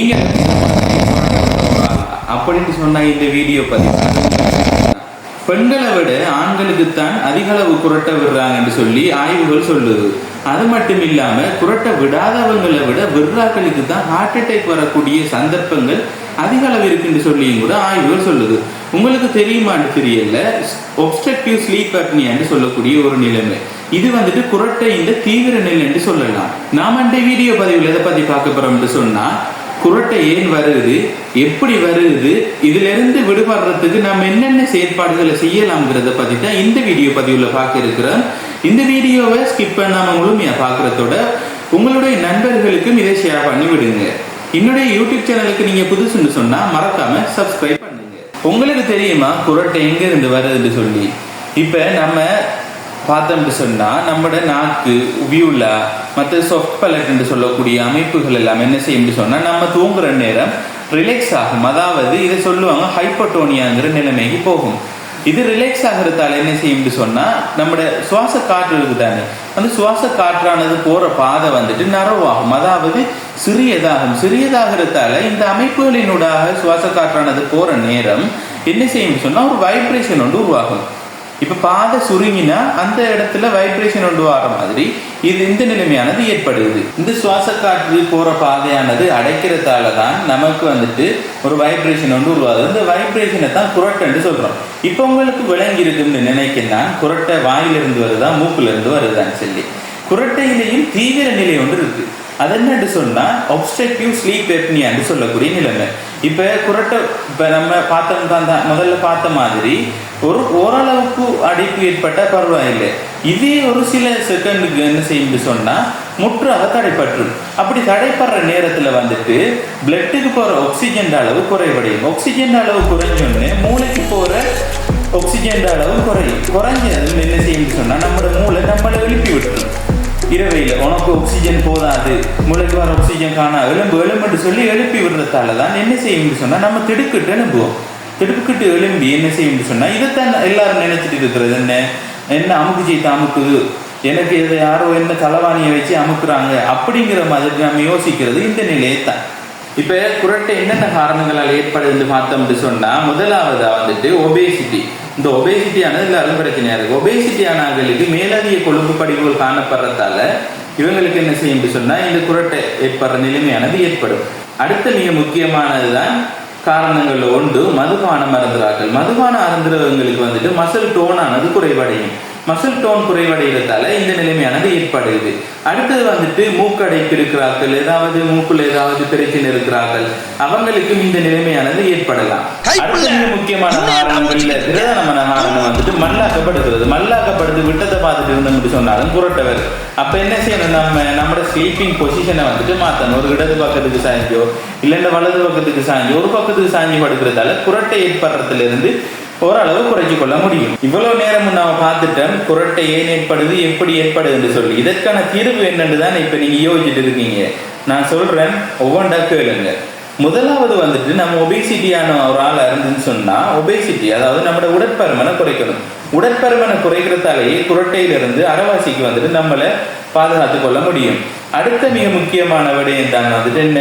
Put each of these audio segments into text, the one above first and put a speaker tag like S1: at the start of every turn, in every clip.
S1: நீங்க அப்படின்னு சொன்ன இந்த வீடியோ பதிவு பெண்களை விட ஆண்களுக்குத்தான் அதிக அளவு குரட்டை விடுறாங்கன்னு சொல்லி ஆய்வுகள் சொல்லுது. அது மட்டும் இல்லாம குரட்டை விடாதவங்களை விட விடுறாக்களுக்கு தான் ஹார்ட் அட்டாக் வரக்கூடிய சந்தர்ப்பங்கள் அதிக அளவு இருக்குன்னு சொல்லியும் கூட ஆய்வுகள் சொல்லுது. உங்களுக்கு தெரியுமான்னு தெரியல, ஒப்ஸ்ட்ரக்டிவ் ஸ்லீப் அப்னியான்னு சொல்லக்கூடிய ஒரு நிலைமை. இது குரட்டை இந்த தீவிர நிலை என்று சொல்லலாம். நாம இந்த வீடியோ பதிவில் எதை பத்தி பார்க்க போறோம்னு சொன்னா, குரட்டை ஏன் வருது, எப்படி வருது, இதுல இருந்து விடுபடுறதுக்கு நம்ம என்னென்ன செயற்பாடுகளை செய்யலாம்ங்கிறத பத்தி தான் இந்த வீடியோ பதிவுல பார்க்க இருக்கிறோம். இந்த வீடியோவை ஸ்கிப் பண்ணாம முழுமையா பார்க்கறதோட உங்களுடைய நண்பர்களுக்கும் இதை ஷேர் பண்ணி விடுங்க. என்னுடைய யூடியூப் சேனலுக்கு நீங்க புதுசுன்னு சொன்னா மறக்காம சப்ஸ்கிரைப் பண்ணுங்க. உங்களுக்கு தெரியுமா குரட்டை எங்க இருந்து வருதுன்னு சொல்லி? இப்ப நம்ம பார்த்தோம்னு சொன்னா நம்மளோட நாக்கு, வியூலா, மற்ற சாஃப்ட் பலட் என்று சொல்லக்கூடிய அமைப்புகள் எல்லாம் என்ன செய்யும் சொன்னா நம்ம தூங்குற நேரம் ரிலாக்ஸ் ஆகும். அதாவது இதை சொல்லுவாங்க ஹைப்போட்டோனியாங்கிற நிலைமைக்கு போகும். இது ரிலாக்ஸ் ஆகிறதால என்ன செய்யும் சொன்னா நம்மளோட சுவாச காற்று இருக்குதானே, அந்த சுவாச காற்றானது போற பாதை நரவாகும். அதாவது சிறியதாகும். சிறியதாகிறதால இந்த அமைப்புகளினூடாக சுவாச காற்றானது போற நேரம் என்ன செய்யும் சொன்னா ஒரு வைப்ரேஷன் ஒன்று உருவாகும். இப்ப பாதை சுருங்கினா அந்த இடத்துல வைப்ரேஷன் ஒன்று வர மாதிரி இது இந்த நிலைமையானது ஏற்படுது. இந்த சுவாச காற்று போற பாதையானது அடைக்கிறதால தான் நமக்கு ஒரு வைப்ரேஷன் ஒன்று உருவாகுது. இந்த வைப்ரேஷனை தான் குரட்டைன்னு சொல்றோம். இப்ப உங்களுக்கு விளங்கி இருக்குன்னு நினைக்கிறேன், குரட்டை வாயிலிருந்து வருதா மூக்குல இருந்து வருதான்னு சொல்லி. குரட்டையிலையும் தீவிர நிலை ஒன்று இருக்கு. அது என்னன்னு சொன்னா ஒப்ஸ்ட்ரக்டிவ் ஸ்லீப் அப்னியான்னு சொல்லக்கூடிய நிலைமை. இப்ப குரட்டை நம்ம முதல்ல பார்த்த மாதிரி ஓரளவுக்கு அடைப்பு ஏற்பட்ட பரவாயில்லை. இதே ஒரு சில செகண்டுக்கு என்ன செய்யும் சொன்னா முற்றாக தடைப்பற்றும். அப்படி தடைப்படுற நேரத்துல பிளட்டுக்கு போற ஆக்சிஜன் அளவு குறைவடையும். ஆக்சிஜன் அளவு குறைஞ்சோடனே மூளைக்கு போற ஆக்சிஜன் அளவு குறைஞ்சது என்ன செய்யும் சொன்னா நம்மளோட மூளை நம்மளை எழுப்பி விட்டுரும். இரவையில் உனக்கு ஆக்சிஜன் போதாது, மூளைக்கு வர ஆக்சிஜன் காணா, எலும்புன்னு சொல்லி எழுப்பி விடுறதால தான் என்ன செய்யும் சொன்னா நம்ம திடுக்கிட்டு எழும்புவோம். திடுக்கிட்டு எழும்பி என்ன செய்யும் சொன்னா இதைத்தான் எல்லாரும் நினைச்சிட்டு இருக்கிறது, என்ன அமுக்கு செய்து அமுக்குது, எனக்கு இதை யாரோ என்ன தலைவாணியை வச்சு அமுக்குறாங்க அப்படிங்கிற மாதிரி நம்ம யோசிக்கிறது இந்த நிலையைத்தான். இப்ப குரட்டை என்னென்ன காரணங்களால் ஏற்படுதுன்னு பார்த்தோம்னு சொன்னா, முதலாவதா ஒபேசிட்டி. இந்த ஒபேசிட்டியானது எல்லாரும் பிரச்சனையா இருக்கு. ஒபேசிட்டியானவர்களுக்கு மேலதிக கொழுப்பு படிவுகள் காணப்படுறதால இவங்களுக்கு என்ன செய்யும் சொன்னா இந்த குரட்டை ஏற்படுற நிலைமையானது ஏற்படும். அடுத்த மிக முக்கியமானதுதான் காரணங்கள் ஒன்று மதுபானம் அருந்துறார்கள். மதுபானம் அருந்துறவங்களுக்கு மசில் டோன் ஆனது குறைவடையும். மசில் டோன் குறைவடைகிறதால இந்த நிலைமையானது ஏற்படுது. அடுத்தது மூக்கடைப்பு இருக்கிறார்கள், ஏதாவது மூக்குல ஏதாவது பிரச்சனை இருக்கிறார்கள், அவங்களுக்கும் இந்த நிலைமையானது ஏற்படலாம். அடுத்த மிக முக்கியமான காரணங்கள்ல பிரதானமான காரணம் மல்லாக்கப்படுகிறது. மல்லாக்கப்படுது விட்டத்தை பார்த்துட்டு இருந்தோம்னு சொன்னாலும் குரட்டை வருது. அப்ப என்ன செய்யணும், நம்மளோட ஸ்லீப்பிங் பொசிஷனை மாற்றணும். ஒரு இடது பக்கத்துக்கு சாய்ஞ்சோ இல்லைன்னா வலது பக்கத்துக்கு சாய்ஞ்சோ ஒரு பக்கத்துக்கு சாய்ஞ்சி படுக்கிறதால குரட்டை ஏற்படுறதுல இருந்து ஓரளவு குறைச்சு கொள்ள முடியும். இவ்வளவு நேரமும் நாம பார்த்துட்டோம் குரட்டை ஏன் ஏற்படுது, எப்படி ஏற்படுதுன்னு சொல்லி. இதற்கான தீர்வு என்னன்னு தான் இப்ப நீங்க யோசிச்சுட்டு இருக்கீங்க. நான் சொல்றேன், ஒவ்வொன்றா கேளுங்க. முதலாவது நம்ம ஒபேசிட்டியான ஒரு ஆள் இருந்துன்னு சொன்னா, ஒபேசிட்டி அதாவது நம்மளோட உடற்பருமனை குறைக்கணும். உடற்பருமனை குறைக்கிறதாலேயே குரட்டையிலிருந்து அரைவாசிக்கு நம்மளை பாதுகாத்து கொள்ள முடியும். அடுத்த மிக முக்கியமான விடயம் தான் என்ன,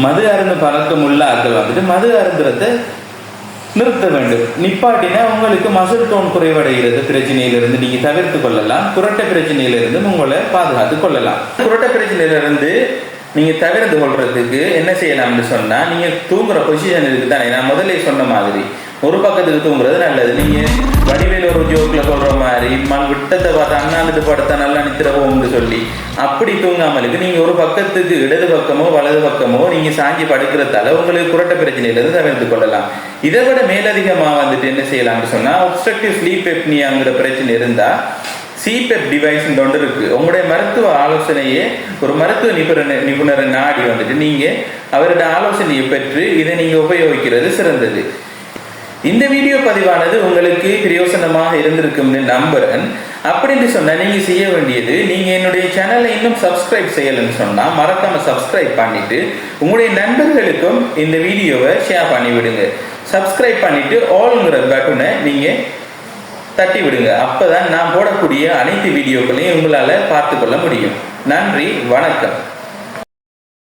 S1: மது அருந்து பழக்கம் உள்ள ஆட்கள் மது அருந்துறத நிறுத்த வேண்டும். நிப்பாட்டினா உங்களுக்கு மசில் டோன் குறைவடைகிறது பிரச்சனையிலிருந்து நீங்க தவிர்த்து கொள்ளலாம். குரட்டை பிரச்சனையிலிருந்து உங்களை பாதுகாத்து கொள்ளலாம். குரட்டை பிரச்சனையிலிருந்து நீங்க தவிர்த்து கொள்றதுக்கு என்ன செய்யலாம்னு சொன்னா, நீங்க தூங்குற பொசிஷன் இருக்கு தானே, நான் முதல்ல சொன்ன மாதிரி ஒரு பக்கத்துக்கு தூங்குறது நல்லது. நீங்க வடிவேல ஒரு ஜோக்ல சொல்ற மாதிரி விட்டத்தை பார்த்து அண்ணாந்துட்டு படுத்தா நல்லா நித்திரவோம்னு சொல்லி அப்படி தூங்காமலுக்கு நீங்க ஒரு பக்கத்துக்கு இடது பக்கமோ வலது பக்கமோ நீங்க சாஞ்சி படுக்கிறதால உங்களுக்கு குரட்டை பிரச்சனையிலிருந்து தவிர்த்து கொள்ளலாம். இதை விட மேலதிகமா என்ன செய்யலாம்னு சொன்னா, ஒப்ஸ்ட்ரக்டிவ் ஸ்லீப் அப்னியாங்கிற பிரச்சனை இருந்தா சிபெப் டிவைஸ் ஒன்று இருக்கு. உங்களுடைய மருத்துவ ஆலோசனையே ஒரு மருத்துவ நிபுணரை நாடி நீங்க அவருடைய ஆலோசனையை பெற்று இதை நீங்க உபயோகிக்கிறது சிறந்தது. இந்த வீடியோ பதிவானது உங்களுக்கு பிரயோசனமாக இருந்திருக்கும்னு நம்புறேன். அப்படின்னு சொன்னா நீங்க செய்ய வேண்டியது, நீங்க என்னுடைய சேனலை இன்னும் சப்ஸ்கிரைப் செய்யலன்னு சொன்னா மறக்காம சப்ஸ்கிரைப் பண்ணிட்டு உங்களுடைய நண்பர்களுக்கும் இந்த வீடியோவை ஷேர் பண்ணி விடுங்க. சப்ஸ்கிரைப் பண்ணிட்டு ஆல்ங்கிற பட்டனை நீங்க தட்டி விடுங்க. அப்பதான் நான் போடக்கூடிய அனைத்து வீடியோக்களையும் உங்களால பார்த்து கொள்ள முடியும். நன்றி, வணக்கம்.